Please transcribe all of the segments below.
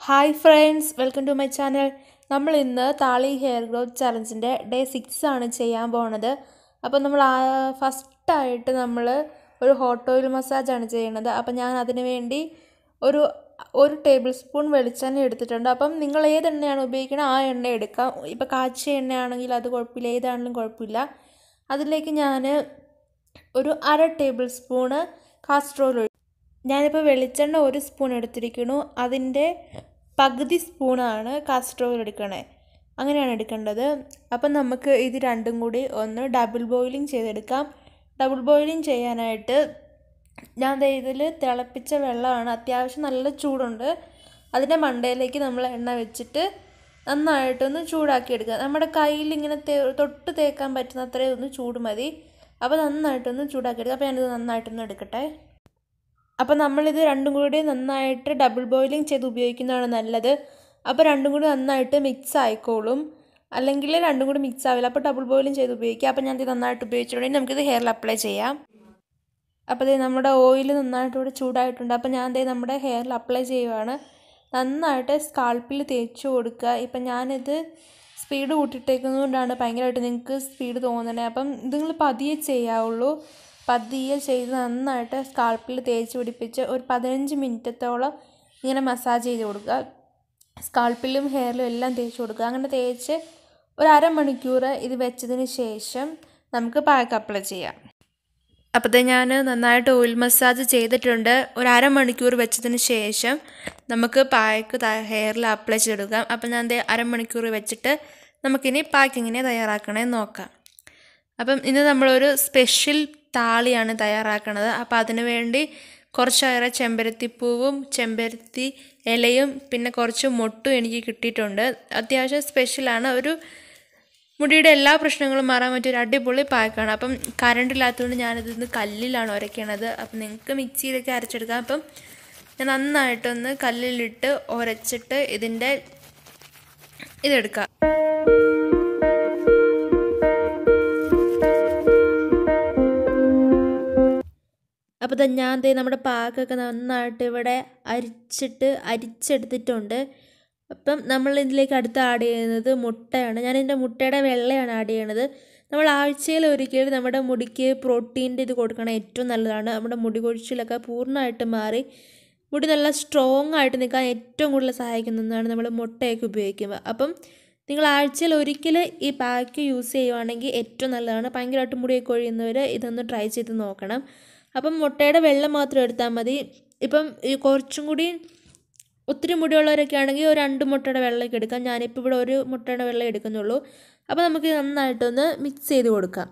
Hi friends, welcome to my channel. നമ്മൾ ഇന്ന് താളി hair growth ചലഞ്ചിന്റെ day 6 ആണ് ചെയ്യാൻ പോകുന്നത്. അപ്പോൾ നമ്മൾ ഫസ്റ്റ് ആയിട്ട് നമ്മൾ ഒരു ഹോട്ട് ഓയിൽ മസാജ് ആണ് ചെയ്യുന്നത്. അപ്പോൾ ഞാൻ അതിനു വേണ്ടി ഒരു ടേബിൾ സ്പൂൺ വെളിച്ചെണ്ണ എടുത്തിട്ടുണ്ട്. അപ്പം നിങ്ങൾ ഏത് എണ്ണയാണ് ഉപയോഗിക്കുന്നത് ആ എണ്ണ എടുക്കാം. ഇപ്പോൾ കാച്ചിയ എണ്ണയാണെങ്കിൽ അത് കുഴപ്പമില്ല, ഏതാണെങ്കിലും കുഴപ്പമില്ല. അതിലേക്ക് ഞാൻ ഒരു 1/2 ടേബിൾ സ്പൂൺ കാസ്റ്റർ ഓയിൽ ഞാനിപ്പോൾ വെളിച്ചെണ്ണ 1 സ്പൂൺ എടുത്തിരിക്കുന്നു. അതിൻ്റെ പകുതി സ്പൂണാണ് കാസ്റ്റർ ഓയിൽ എടുക്കണേ. അങ്ങനെയാണ് എടുക്കേണ്ടത്. അപ്പം നമുക്ക് ഇത് രണ്ടും കൂടി ഒന്ന് ഡബിൾ ബോയിലിംഗ് ചെയ്തെടുക്കാം. ഡബിൾ ബോയിലിംഗ് ചെയ്യാനായിട്ട് ഞാൻ ഇതിൽ തിളപ്പിച്ച വെള്ളമാണ്, അത്യാവശ്യം നല്ല ചൂടുണ്ട്. അതിൻ്റെ മണ്ടയിലേക്ക് നമ്മൾ എണ്ണ വെച്ചിട്ട് നന്നായിട്ടൊന്ന് ചൂടാക്കിയെടുക്കുക. നമ്മുടെ കയ്യിൽ ഇങ്ങനെ തൊട്ട് തേക്കാൻ പറ്റുന്ന അത്രയും ഒന്ന് ചൂട് മതി. അപ്പോൾ നന്നായിട്ടൊന്ന് ചൂടാക്കിയെടുക്കുക. അപ്പോൾ ഞാനിത് നന്നായിട്ടൊന്ന് എടുക്കട്ടെ. അപ്പോൾ നമ്മളിത് രണ്ടും കൂടി നന്നായിട്ട് ഡബിൾ ബോയിലിംഗ് ചെയ്ത് ഉപയോഗിക്കുന്നതാണ് നല്ലത്. അപ്പോൾ രണ്ടും കൂടി നന്നായിട്ട് മിക്സ് ആയിക്കോളും. അല്ലെങ്കിൽ രണ്ടും കൂടി മിക്സ് ആവില്ല. അപ്പോൾ ഡബിൾ ബോയിലിംഗ് ചെയ്ത് ഉപയോഗിക്കുക. അപ്പോൾ ഞാനിത് നന്നായിട്ട് ഉപയോഗിച്ചിട്ടുണ്ടെങ്കിൽ നമുക്കിത് ഹെയറിൽ അപ്ലൈ ചെയ്യാം. അപ്പോൾ ഇത് നമ്മുടെ ഓയിൽ നന്നായിട്ട് ഇവിടെ ചൂടായിട്ടുണ്ട്. അപ്പോൾ ഞാൻ നമ്മുടെ ഹെയറിൽ അപ്ലൈ ചെയ്യുവാണ്. നന്നായിട്ട് സ്കാൾപ്പിൽ തേച്ച് കൊടുക്കുക. ഇപ്പം ഞാനിത് സ്പീഡ് കൂട്ടിയിട്ടേക്കുന്നതുകൊണ്ടാണ് ഭയങ്കരമായിട്ട് നിങ്ങൾക്ക് സ്പീഡ് തോന്നണേ. അപ്പം ഇത് നിങ്ങൾ പതിയെ ചെയ്യാവുള്ളൂ. പതിയെ ചെയ്ത് നന്നായിട്ട് സ്കാൾപ്പിൽ തേച്ച് പിടിപ്പിച്ച് ഒരു 15 മിനിറ്റത്തോളം ഇങ്ങനെ മസാജ് ചെയ്ത് കൊടുക്കുക. സ്കാൾപ്പിലും ഹെയറിലും എല്ലാം തേച്ച് കൊടുക്കുക. അങ്ങനെ തേച്ച് ഒരു 1/2 മണിക്കൂർ ഇത് വെച്ചതിന് ശേഷം നമുക്ക് പാക്ക് അപ്ലൈ ചെയ്യാം. അപ്പോഴത്തെ ഞാൻ നന്നായിട്ട് ഓയിൽ മസാജ് ചെയ്തിട്ടുണ്ട്. ഒരു 1/2 മണിക്കൂർ വെച്ചതിന് ശേഷം നമുക്ക് പാക്ക് ഹെയറിൽ അപ്ലൈ ചെയ്തെടുക്കാം. അപ്പം ഞാൻ 1/2 മണിക്കൂർ വെച്ചിട്ട് നമുക്കിനി പാക്കിങ്ങിനെ തയ്യാറാക്കണമെന്ന് നോക്കാം. അപ്പം ഇന്ന് നമ്മളൊരു സ്പെഷ്യൽ താളിയാണ് തയ്യാറാക്കുന്നത്. അപ്പോൾ അതിനു വേണ്ടി കുറച്ചേറെ ചെമ്പരത്തിപ്പൂവും ചെമ്പരത്തി ഇലയും പിന്നെ കുറച്ച് മൊട്ടും എനിക്ക് കിട്ടിയിട്ടുണ്ട്. അത്യാവശ്യം സ്പെഷ്യലാണ്. ഒരു മുടിയുടെ എല്ലാ പ്രശ്നങ്ങളും മാറാൻ പറ്റിയ ഒരു അടിപൊളി പാക്കാണ്. അപ്പം കറണ്ട് ഇല്ലാത്തതുകൊണ്ട് ഞാനിതിന്ന് കല്ലിലാണ് ഉരയ്ക്കണത്. അപ്പം നിങ്ങൾക്ക് മിക്സിയിലൊക്കെ അരച്ചെടുക്കാം. അപ്പം ഞാൻ നന്നായിട്ടൊന്ന് കല്ലിലിട്ട് ഉരച്ചിട്ട് ഇതെടുക്കാം. അപ്പോൾ ഞാൻ നമ്മുടെ പാക്കൊക്കെ നന്നായിട്ട് ഇവിടെ അരിച്ചെടുത്തിട്ടുണ്ട്. അപ്പം നമ്മൾ ഇതിലേക്ക് അടുത്ത് ആഡ് ചെയ്യുന്നത് മുട്ടയാണ്. ഞാനിതിൻ്റെ മുട്ടയുടെ വെള്ളയാണ് ആഡ് ചെയ്യണത്. നമ്മൾ ആഴ്ചയിൽ ഒരിക്കൽ നമ്മുടെ മുടിക്ക് പ്രോട്ടീൻ്റെ ഇത് കൊടുക്കണം, ഏറ്റവും നല്ലതാണ്. നമ്മുടെ മുടി കൊഴിച്ചിലൊക്കെ പൂർണ്ണമായിട്ട് മാറി മുടി നല്ല സ്ട്രോങ് ആയിട്ട് നിൽക്കാൻ ഏറ്റവും കൂടുതൽ സഹായിക്കുന്നതാണ് നമ്മൾ മുട്ടയൊക്കെ ഉപയോഗിക്കുമ്പോൾ. അപ്പം നിങ്ങൾ ആഴ്ചയിൽ ഒരിക്കൽ ഈ പാക്ക് യൂസ് ചെയ്യുവാണെങ്കിൽ ഏറ്റവും നല്ലതാണ്. ഭയങ്കരമായിട്ട് മുടിയൊക്കെ കൊഴിയുന്നവർ ഇതൊന്ന് ട്രൈ ചെയ്ത് നോക്കണം. അപ്പം മുട്ടയുടെ വെള്ളം മാത്രം എടുത്താൽ മതി. ഇപ്പം ഈ കുറച്ചും കൂടി ഒത്തിരി മുടിയുള്ളവരൊക്കെ ആണെങ്കിൽ ഒരു 2 മുട്ടയുടെ വെള്ളമൊക്കെ എടുക്കാം. ഞാനിപ്പോൾ ഇവിടെ 1 മുട്ടയുടെ വെള്ളം എടുക്കുന്നുള്ളൂ. അപ്പോൾ നമുക്ക് നന്നായിട്ടൊന്ന് മിക്സ് ചെയ്ത് കൊടുക്കാം.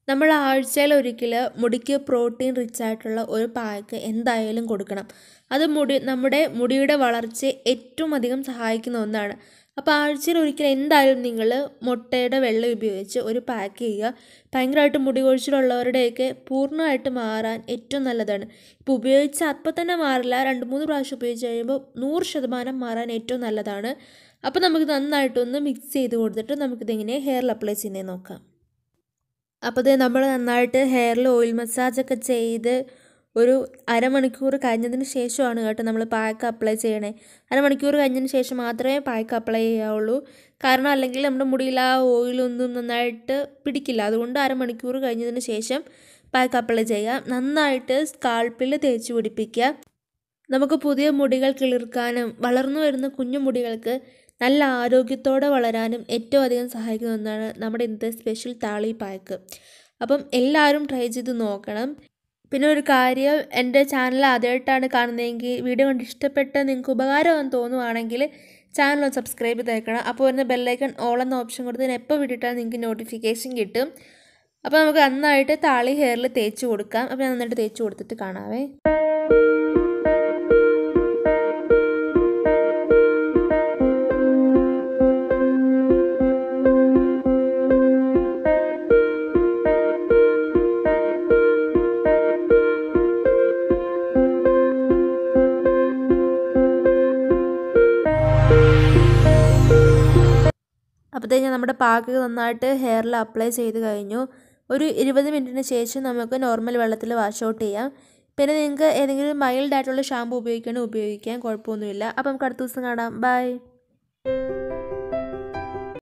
നമ്മൾ ആഴ്ചയിൽ ഒരിക്കൽ മുടിക്ക് പ്രോട്ടീൻ റിച്ച് ആയിട്ടുള്ള ഒരു പാക്ക് എന്തായാലും കൊടുക്കണം. അത് നമ്മുടെ മുടിയുടെ വളർച്ചയെ ഏറ്റവും അധികം സഹായിക്കുന്ന ഒന്നാണ്. അപ്പോൾ ആഴ്ചയിൽ ഒരിക്കൽ എന്തായാലും നിങ്ങൾ മുട്ടയുടെ വെള്ളം ഉപയോഗിച്ച് ഒരു പാക്ക് ചെയ്യുക. ഭയങ്കരമായിട്ട് മുടി കൊഴിച്ചിലുള്ളവരുടെയൊക്കെ പൂർണ്ണമായിട്ട് മാറാൻ ഏറ്റവും നല്ലതാണ്. ഇപ്പോൾ ഉപയോഗിച്ച് അപ്പോൾ തന്നെ മാറില്ല, 2-3 പ്രാവശ്യം ഉപയോഗിച്ച് കഴിയുമ്പോൾ 100% മാറാൻ ഏറ്റവും നല്ലതാണ്. അപ്പോൾ നമുക്ക് നന്നായിട്ടൊന്ന് മിക്സ് ചെയ്ത് കൊടുത്തിട്ട് നമുക്കിതെങ്ങനെ ഹെയറിൽ അപ്ലൈ ചെയ്യുന്നത് നോക്കാം. അപ്പോൾ നമ്മൾ നന്നായിട്ട് ഹെയറിൽ ഓയിൽ മസാജൊക്കെ ചെയ്ത് ഒരു 1/2 മണിക്കൂർ കഴിഞ്ഞതിന് ശേഷമാണ് കേട്ടോ നമ്മൾ പാക്ക് അപ്ലൈ ചെയ്യണേ. 1/2 മണിക്കൂർ കഴിഞ്ഞതിന് ശേഷം മാത്രമേ പാക്ക് അപ്ലൈ ചെയ്യാവുള്ളൂ. കാരണം അല്ലെങ്കിൽ നമ്മുടെ മുടിയിൽ ആ ഓയിലൊന്നും നന്നായിട്ട് പിടിക്കില്ല. അതുകൊണ്ട് 1/2 മണിക്കൂർ കഴിഞ്ഞതിന് ശേഷം പാക്ക് അപ്ലൈ ചെയ്യുക. നന്നായിട്ട് സ്കാൾപ്പിൽ തേച്ച് പിടിപ്പിക്കുക. നമുക്ക് പുതിയ മുടികൾ കിളിർക്കാനും വളർന്നു വരുന്ന കുഞ്ഞു മുടികൾക്ക് നല്ല ആരോഗ്യത്തോടെ വളരാനും ഏറ്റവും അധികം സഹായിക്കുന്ന ഒന്നാണ് നമ്മുടെ ഇന്നത്തെ സ്പെഷ്യൽ താളി പാക്ക്. അപ്പം എല്ലാവരും ട്രൈ ചെയ്ത് നോക്കണം. പിന്നെ ഒരു കാര്യം, എൻ്റെ ചാനൽ ആദ്യമായിട്ടാണ് കാണുന്നതെങ്കിൽ വീഡിയോ കൊണ്ട് ഇഷ്ടപ്പെട്ട് നിങ്ങൾക്ക് ഉപകാരമെന്ന് തോന്നുവാണെങ്കിൽ ചാനൽ ഒന്ന് സബ്സ്ക്രൈബ് ചെയ്തേക്കണം. അപ്പോൾ വരുന്ന ബെല്ലൈക്കൺ ഓൾ എന്ന ഓപ്ഷൻ കൊടുത്ത് എപ്പോൾ വിട്ടിട്ടാൽ നിങ്ങൾക്ക് നോട്ടിഫിക്കേഷൻ കിട്ടും. അപ്പോൾ നമുക്ക് നന്നായിട്ട് താളി ഹെയറിൽ തേച്ച് കൊടുക്കാം. അപ്പോൾ ഞാൻ നന്നായിട്ട് തേച്ച് കൊടുത്തിട്ട് കാണാവേ. അപ്പോഴത്തേക്കും നമ്മുടെ പാക്ക് നന്നായിട്ട് ഹെയറിൽ അപ്ലൈ ചെയ്ത് കഴിഞ്ഞു. ഒരു 20 മിനിറ്റിന് ശേഷം നമുക്ക് നോർമൽ വെള്ളത്തിൽ വാഷ് ഔട്ട് ചെയ്യാം. പിന്നെ നിങ്ങൾക്ക് ഏതെങ്കിലും മൈൽഡ് ആയിട്ടുള്ള ഷാമ്പു ഉപയോഗിക്കുകയാണെങ്കിൽ ഉപയോഗിക്കാം, കുഴപ്പമൊന്നുമില്ല. അപ്പം നമുക്ക് അടുത്ത ദിവസം കാണാം. ബൈ.